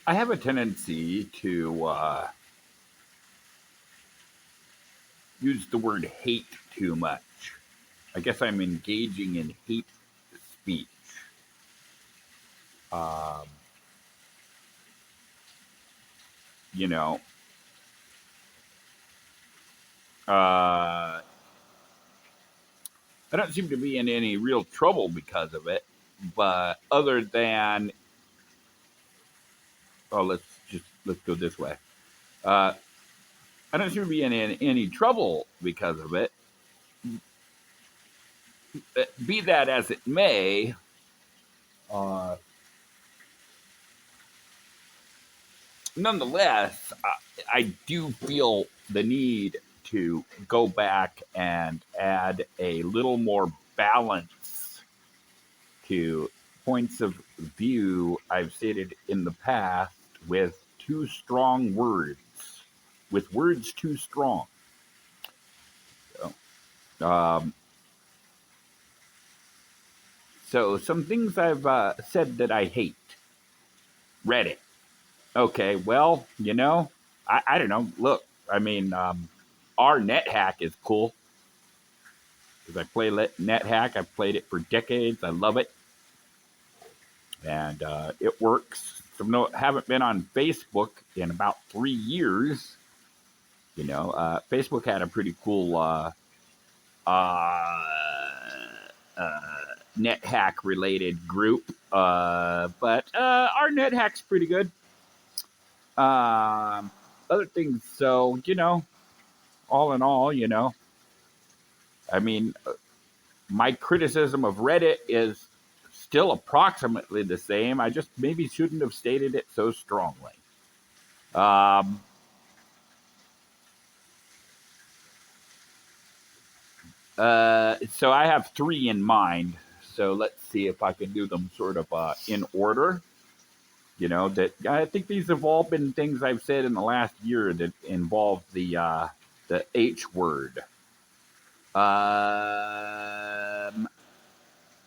I have a tendency to use the word hate too much. I guess I'm engaging in hate speech. Um, you know, I don't seem to be in any real trouble because of it. But other than, oh, let's go this way. Uh, I don't seem to be in any trouble because of it. Be that as it may, uh, nonetheless, I do feel the need to go back and add a little more balance to points of view I've stated in the past with too strong words, with words too strong. So, so some things I've said that I hate. Reddit. Okay, well, I don't know. Look, I mean, our NetHack is cool because I play NetHack. I've played it for decades. I love it, and it works. So no, haven't been on Facebook in about 3 years. Facebook had a pretty cool uh, uh, NetHack related group, but our NetHack's pretty good. Other things, so all in all, I mean, my criticism of Reddit is still approximately the same. I just maybe shouldn't have stated it so strongly. Um, so I have three in mind. So let's see if I can do them sort of in order. That I think these have all been things I've said in the last year that involve the H word.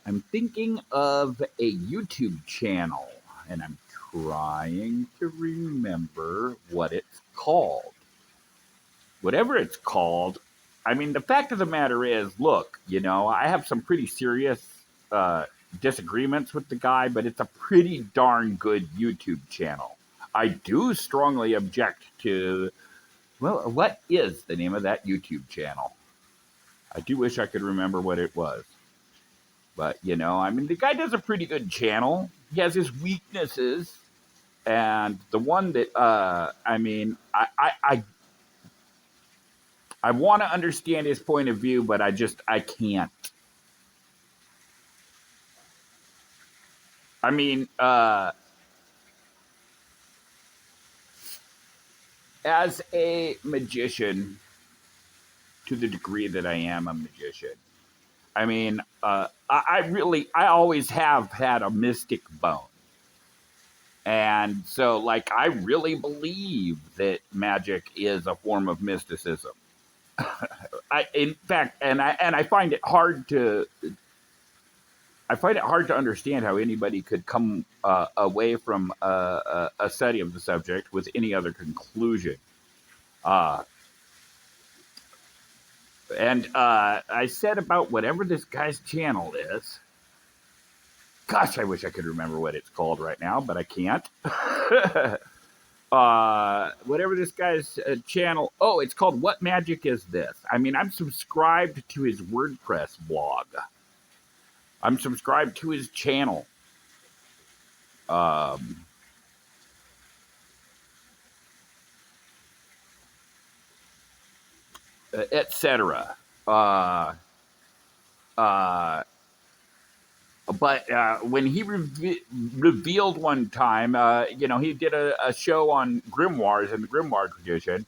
I'm thinking of a YouTube channel, and I'm trying to remember what it's called. Whatever it's called, I mean, the fact of the matter is, look, I have some pretty serious disagreements with the guy, but it's a pretty darn good YouTube channel. I do strongly object to, well, what is the name of that YouTube channel? I do wish I could remember what it was. But, I mean, the guy does a pretty good channel. He has his weaknesses. And the one that, I mean, I want to understand his point of view, but I can't. I mean, as a magician, to the degree that I am a magician, I mean, I always have had a mystic bone. And so, like, I really believe that magic is a form of mysticism. In fact, and I find it hard to understand how anybody could come away from a study of the subject with any other conclusion. Uh, and I said about whatever this guy's channel is. Gosh, I wish I could remember what it's called right now, but I can't. Whatever this guy's channel. Oh, it's called What Magic Is This? I mean, I'm subscribed to his WordPress blog. I'm subscribed to his channel. Etc. But when he revealed one time, he did a show on grimoires in the grimoire tradition,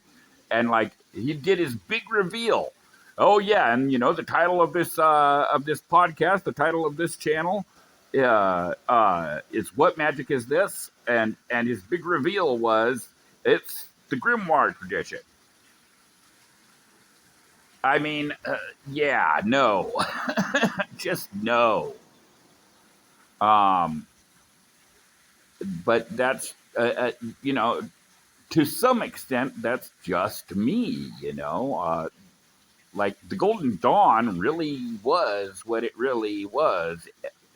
and like he did his big reveal. Oh yeah, and the title of this podcast, the title of this channel, is What Magic Is This? And his big reveal was it's the grimoire tradition. I mean, yeah, no, just no. Um, but that's you know, to some extent, that's just me. Like the Golden Dawn really was what it really was,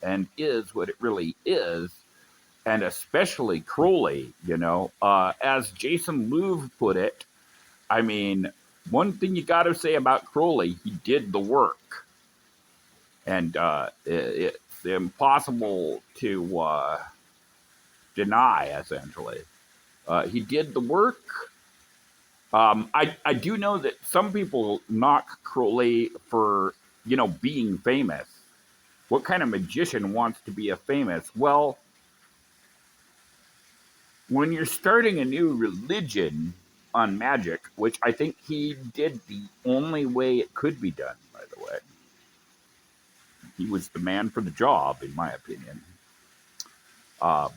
and is what it really is, and especially Crowley. As Jason Louv put it, I mean, one thing you got to say about Crowley, he did the work, and it's impossible to deny. Essentially, he did the work. I do know that some people knock Crowley for being famous. What kind of magician wants to be a famous? Well, when you're starting a new religion on magic, which I think he did the only way it could be done, by the way, he was the man for the job, in my opinion. Uh,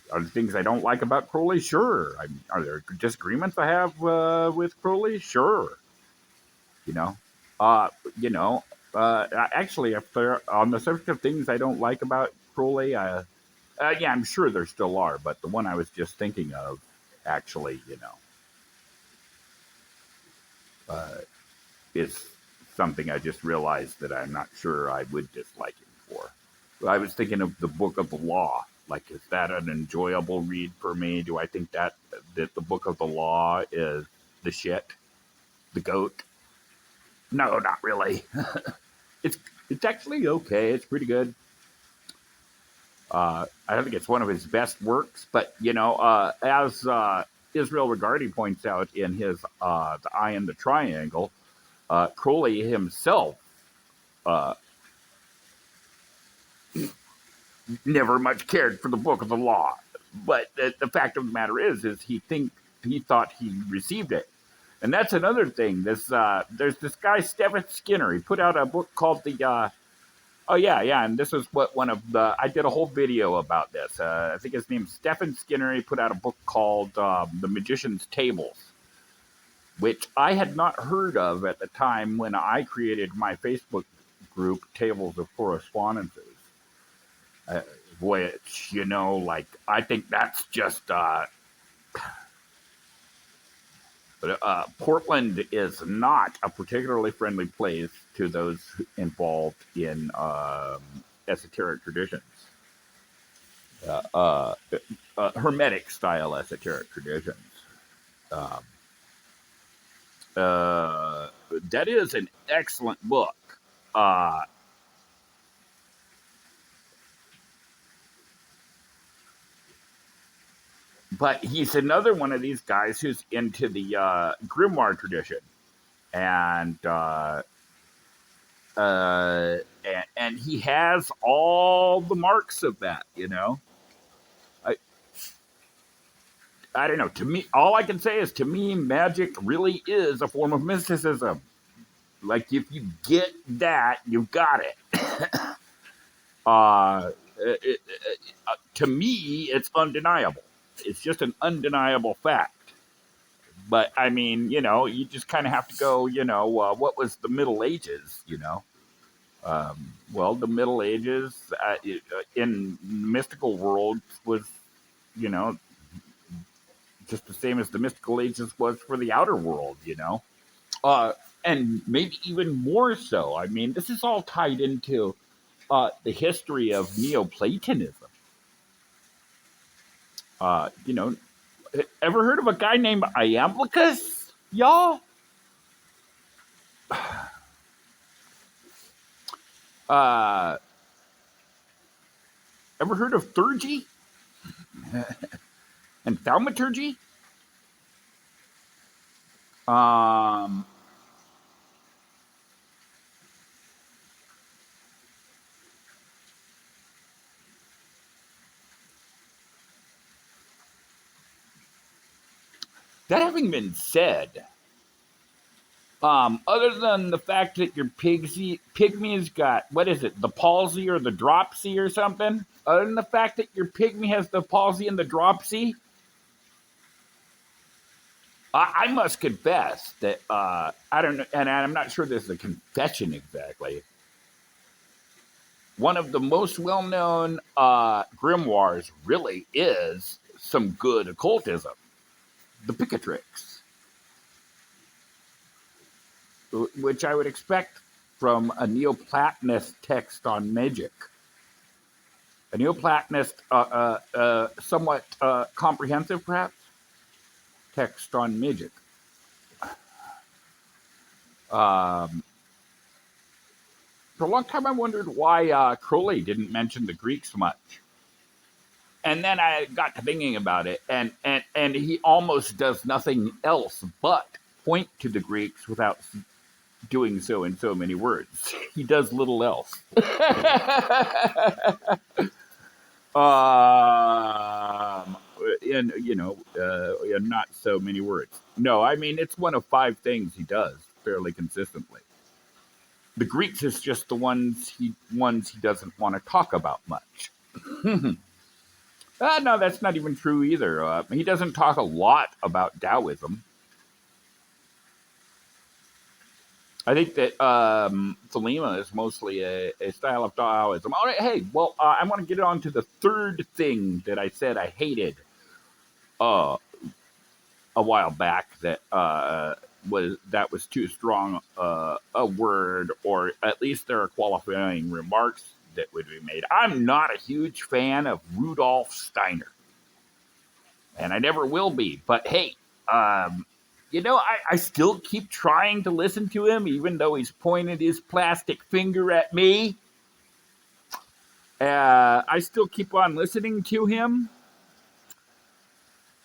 are there things I don't like about Crowley? Sure. Are there disagreements I have with Crowley? Sure. You know, uh, you know. Actually, if there on the subject of things I don't like about Crowley, yeah, I'm sure there still are, but the one I was just thinking of, actually, uh, is something I just realized that I'm not sure I would dislike him for. I was thinking of the Book of the Law. Like, is that an enjoyable read for me? Do I think that the Book of the Law is the shit, the goat? No, not really. it's it's actually okay. It's pretty good. I don't think it's one of his best works, but as Israel Regardi points out in his "The Eye and the Triangle," Crowley himself uh, never much cared for the Book of the Law. But the fact of the matter is he thought he received it, and that's another thing. There's this guy Stephen Skinner. He put out a book called the. Oh yeah, and this is what one of the. I did a whole video about this. I think his name's Stephen Skinner. He put out a book called "The Magician's Tables," which I had not heard of at the time when I created my Facebook group, Tables of Correspondences. Uh, which like I think that's just Portland is not a particularly friendly place to those involved in esoteric traditions, uh, uh, hermetic style esoteric traditions. Um, that is an excellent book. Uh, but he's another one of these guys who's into the grimoire tradition, and and he has all the marks of that. I I don't know. To me, all I can say is to me, magic really is a form of mysticism. Like if you get that, you got it. To me, it's undeniable. It's just an undeniable fact. But I mean, you just kind of have to go. What was the Middle Ages? Well, the Middle Ages in mystical world was, you know, just the same as the mystical ages was for the outer world. Uh, and maybe even more so. I mean, this is all tied into the history of Neoplatonism. Uh, you know, ever heard of a guy named Iamblichus, y'all? Uh, ever heard of theurgy and thaumaturgy? Um, that having been said, other than the fact that your pygmy's got, what is it, the palsy or the dropsy or something? Other than the fact that your pygmy has the palsy and the dropsy, I must confess that I don't know, and I'm not sure this is a confession exactly. one of the most well-known grimoires really is some good occultism, the Picatrix, which I would expect from a Neoplatonist text on magic. A Neoplatonist, somewhat comprehensive, perhaps, text on magic. For a long time, I wondered why Crowley didn't mention the Greeks much. And then I got to thinking about it, and he almost does nothing else but point to the Greeks without doing so in so many words. He does little else. In in not so many words. No, I mean it's one of 5 things he does fairly consistently. The Greeks is just the ones he doesn't want to talk about much. No, that's not even true either. He doesn't talk a lot about Taoism. I think that Thelema is mostly a style of Taoism. All right, hey, well, I want to get on to the third thing that I said I hated a while back that was too strong a word, or at least there are qualifying remarks that would be made. I'm not a huge fan of Rudolf Steiner, and I never will be. But hey, I still keep trying to listen to him, even though he's pointed his plastic finger at me. I still keep on listening to him.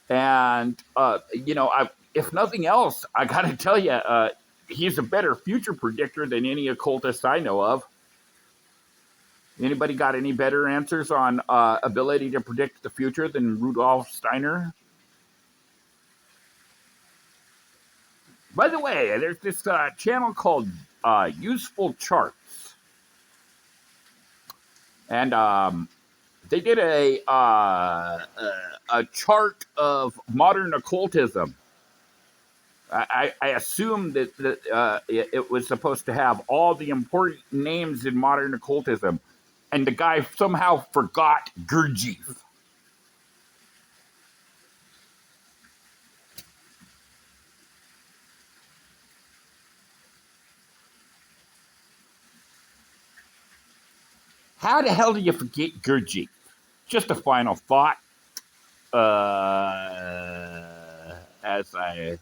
And, if nothing else, I got to tell you, he's a better future predictor than any occultist I know of. Anybody got any better answers on ability to predict the future than Rudolf Steiner? By the way, there's this channel called Useful Charts. And they did a chart of modern occultism. I assume that it was supposed to have all the important names in modern occultism, and the guy somehow forgot Gurdjieff. How the hell do you forget Gurdjieff? Just a final thought. As I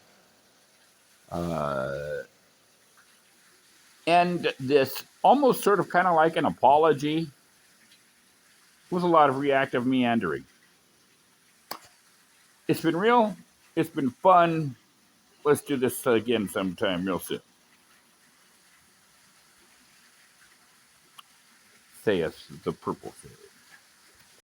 end this almost sort of kind of like an apology with a lot of reactive meandering. It's been real. It's been fun. Let's do this again sometime real soon. Saith the purple fairy.